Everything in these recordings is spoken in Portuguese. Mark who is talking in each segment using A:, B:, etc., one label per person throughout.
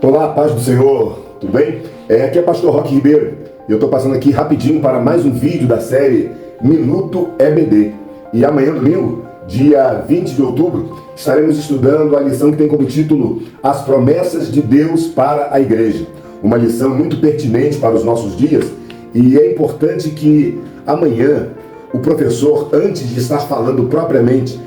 A: Olá, paz do Senhor, tudo bem? Aqui é Pastor Roque Ribeiro e eu estou passando aqui rapidinho para mais um vídeo da série Minuto EBD. E amanhã, domingo, dia 20 de outubro, estaremos estudando a lição que tem como título As Promessas de Deus para a Igreja. Uma lição muito pertinente para os nossos dias, e é importante que amanhã o professor, antes de estar falando propriamente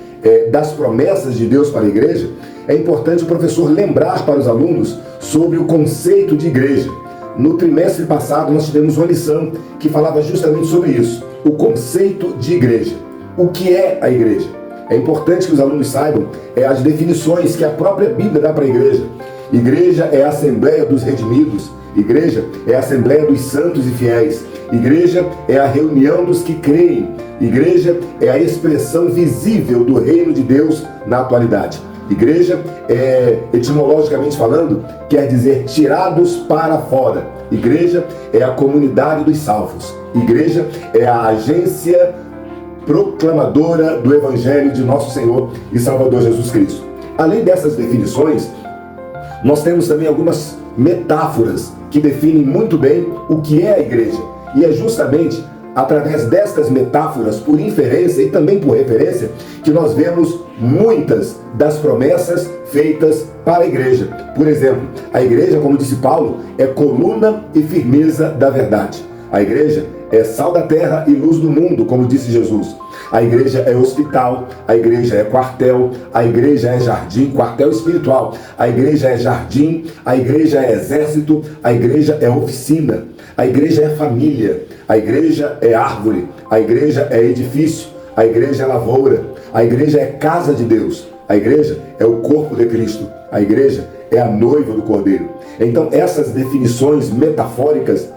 A: das promessas de Deus para a igreja, é importante o professor lembrar para os alunos sobre o conceito de igreja. No trimestre passado nós tivemos uma lição que falava justamente sobre isso, o conceito de igreja. O que é a igreja? É importante que os alunos saibam as definições que a própria Bíblia dá para a igreja. Igreja é a Assembleia dos Redimidos, igreja é a Assembleia dos Santos e Fiéis, igreja é a reunião dos que creem, igreja é a expressão visível do reino de Deus na atualidade. Igreja, etimologicamente falando, quer dizer tirados para fora. Igreja é a comunidade dos salvos. Igreja é a agência proclamadora do Evangelho de nosso Senhor e Salvador Jesus Cristo. Além dessas definições, nós temos também algumas metáforas que definem muito bem o que é a igreja. E é justamente através destas metáforas, por inferência e também por referência, que nós vemos muitas das promessas feitas para a igreja. Por exemplo, a igreja, como disse Paulo, é coluna e firmeza da verdade. A igreja é sal da terra e luz do mundo, como disse Jesus. A igreja é hospital, a igreja é quartel, a igreja é jardim, quartel espiritual. A igreja é jardim, a igreja é exército, a igreja é oficina. A igreja é família, a igreja é árvore, a igreja é edifício, a igreja é lavoura, a igreja é casa de Deus, a igreja é o corpo de Cristo, a igreja é a noiva do Cordeiro. Então essas definições metafóricas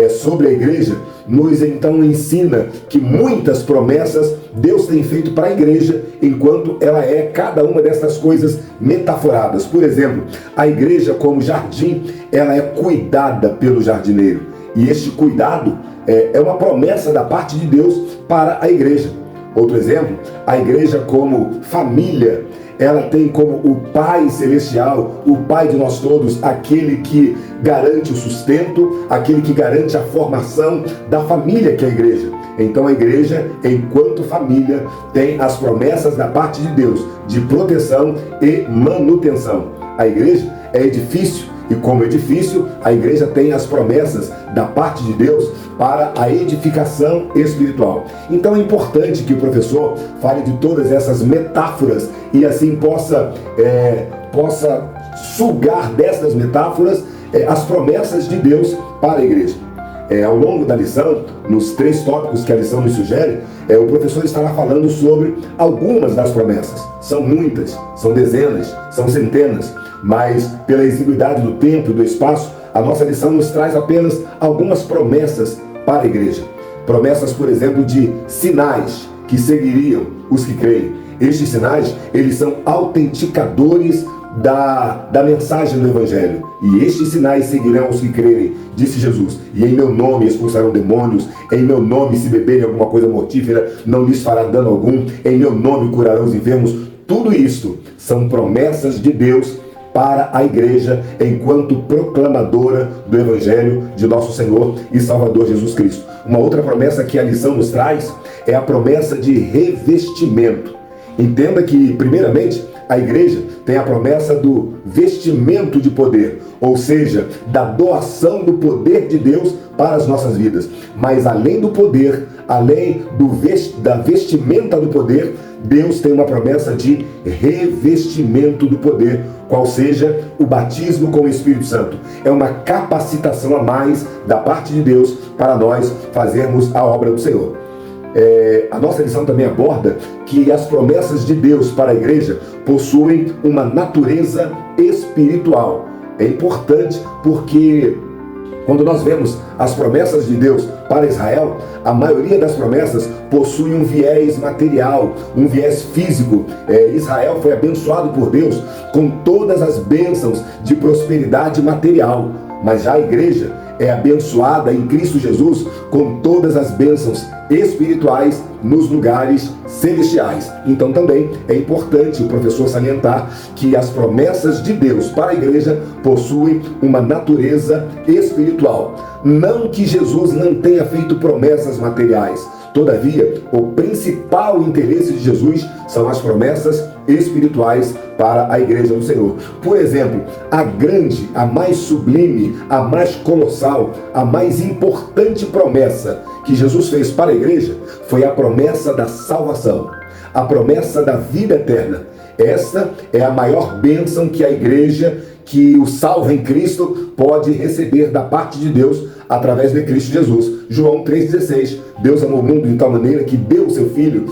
A: sobre a igreja nos então ensina que muitas promessas Deus tem feito para a igreja, enquanto ela é cada uma dessas coisas metaforadas. Por exemplo, a igreja como jardim, ela é cuidada pelo jardineiro. E este cuidado é uma promessa da parte de Deus para a igreja. Outro exemplo, a igreja como família, ela tem como o Pai Celestial, o Pai de nós todos, aquele que garante o sustento, aquele que garante a formação da família que é a igreja. Então a igreja, enquanto família, tem as promessas da parte de Deus de proteção e manutenção. A igreja é edifício, e como edifício, a igreja tem as promessas da parte de Deus para a edificação espiritual. Então é importante que o professor fale de todas essas metáforas e assim possa sugar dessas metáforas as promessas de Deus para a igreja. Ao longo da lição, nos 3 tópicos que a lição nos sugere, o professor estará falando sobre algumas das promessas. São muitas, são dezenas, são centenas, mas pela exiguidade do tempo e do espaço, a nossa lição nos traz apenas algumas promessas para a igreja. Promessas, por exemplo, de sinais que seguiriam os que creem. Estes sinais, eles são autenticadores da mensagem do Evangelho. E estes sinais seguirão os que crerem, disse Jesus. E em meu nome expulsarão demônios, em meu nome, se beberem alguma coisa mortífera, não lhes fará dano algum, em meu nome curarão os enfermos. Tudo isto são promessas de Deus para a igreja, enquanto proclamadora do Evangelho de nosso Senhor e Salvador Jesus Cristo. Uma outra promessa que a lição nos traz é a promessa de revestimento. Entenda que, primeiramente, a igreja tem a promessa do vestimento de poder, ou seja, da doação do poder de Deus para as nossas vidas. Mas além do poder, além da vestimenta do poder, Deus tem uma promessa de revestimento do poder, qual seja o batismo com o Espírito Santo. É uma capacitação a mais da parte de Deus para nós fazermos a obra do Senhor. A nossa lição também aborda que as promessas de Deus para a igreja possuem uma natureza espiritual. É importante porque quando nós vemos as promessas de Deus para Israel, a maioria das promessas possui um viés material, um viés físico. Israel foi abençoado por Deus com todas as bênçãos de prosperidade material. mas já a igreja é abençoada em Cristo Jesus com todas as bênçãos espirituais nos lugares celestiais. Então também é importante o professor salientar que as promessas de Deus para a igreja possuem uma natureza espiritual. Não que Jesus não tenha feito promessas materiais. Todavia, o principal interesse de Jesus são as promessas espirituais para a igreja do Senhor. Por exemplo, a grande, a mais sublime, a mais colossal, a mais importante promessa que Jesus fez para a igreja foi a promessa da salvação, a promessa da vida eterna. Essa é a maior bênção que a igreja, que o salvo em Cristo, pode receber da parte de Deus através de Cristo Jesus. João 3,16. Deus amou o mundo de tal maneira que deu o seu Filho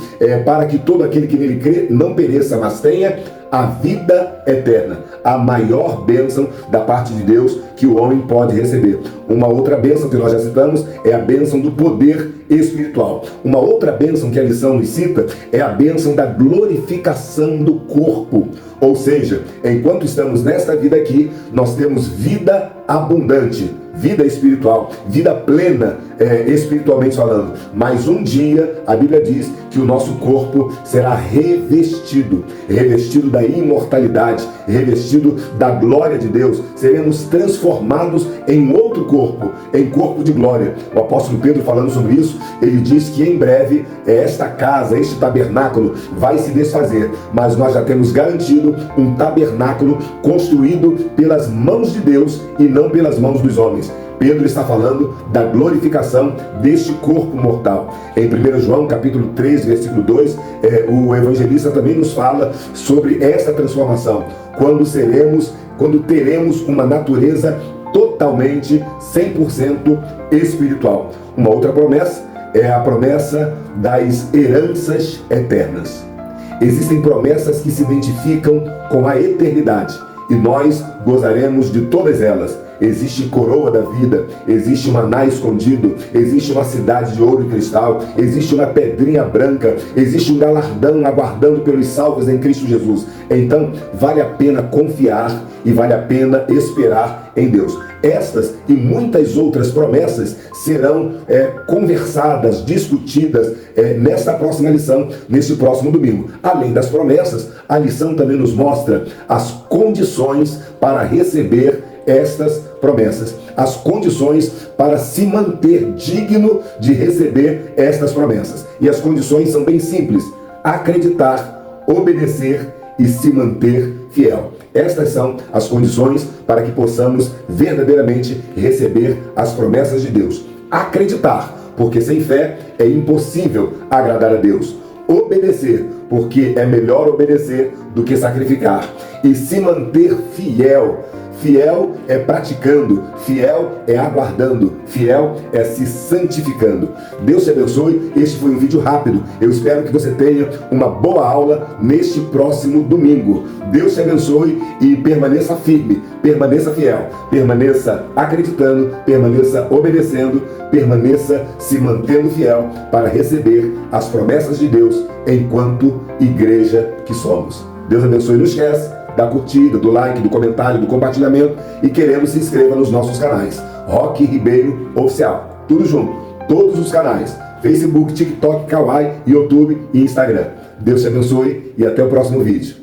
A: para que todo aquele que nele crê não pereça, mas tenha a vida eterna. A maior bênção da parte de Deus que o homem pode receber. Uma outra bênção que nós já citamos é a bênção do poder espiritual. Uma outra bênção que a lição nos cita é a bênção da glorificação do corpo. Ou seja, enquanto estamos nesta vida aqui, nós temos vida abundante, vida espiritual, vida plena, espiritualmente falando. Mas um dia, a Bíblia diz que o nosso corpo será revestido da imortalidade, revestido da glória de Deus. Seremos transformados em outro corpo, em corpo de glória. O apóstolo Pedro, falando sobre isso, ele diz que em breve esta casa, este tabernáculo vai se desfazer, mas nós já temos garantido um tabernáculo construído pelas mãos de Deus e não pelas mãos dos homens. Pedro está falando da glorificação deste corpo mortal. Em 1 João, capítulo 3, versículo 2, o evangelista também nos fala sobre essa transformação, quando teremos uma natureza totalmente, 100% espiritual. Uma outra promessa é a promessa das heranças eternas. Existem promessas que se identificam com a eternidade e nós gozaremos de todas elas. Existe coroa da vida, existe maná escondido, existe uma cidade de ouro e cristal, existe uma pedrinha branca, existe um galardão aguardando pelos salvos em Cristo Jesus. Então, vale a pena confiar e vale a pena esperar em Deus. Estas e muitas outras promessas serão conversadas, discutidas nesta próxima lição, neste próximo domingo. Além das promessas, a lição também nos mostra as condições para receber estas promessas, as condições para se manter digno de receber estas promessas. E as condições são bem simples: acreditar, obedecer e se manter fiel. Estas são as condições para que possamos verdadeiramente receber as promessas de Deus. Acreditar, porque sem fé é impossível agradar a Deus. Obedecer, porque é melhor obedecer do que sacrificar. E se manter fiel. Fiel é praticando, fiel é aguardando, fiel é se santificando. Deus te abençoe. Este foi um vídeo rápido. Eu espero que você tenha uma boa aula neste próximo domingo. Deus te abençoe e permaneça firme, permaneça fiel, permaneça acreditando, permaneça obedecendo, permaneça se mantendo fiel para receber as promessas de Deus enquanto igreja que somos. Deus abençoe. Não esquece da curtida, do like, do comentário, do compartilhamento e queremos se inscreva nos nossos canais. Roque Ribeiro Oficial. Tudo junto. Todos os canais. Facebook, TikTok, Kawaii, YouTube e Instagram. Deus te abençoe e até o próximo vídeo.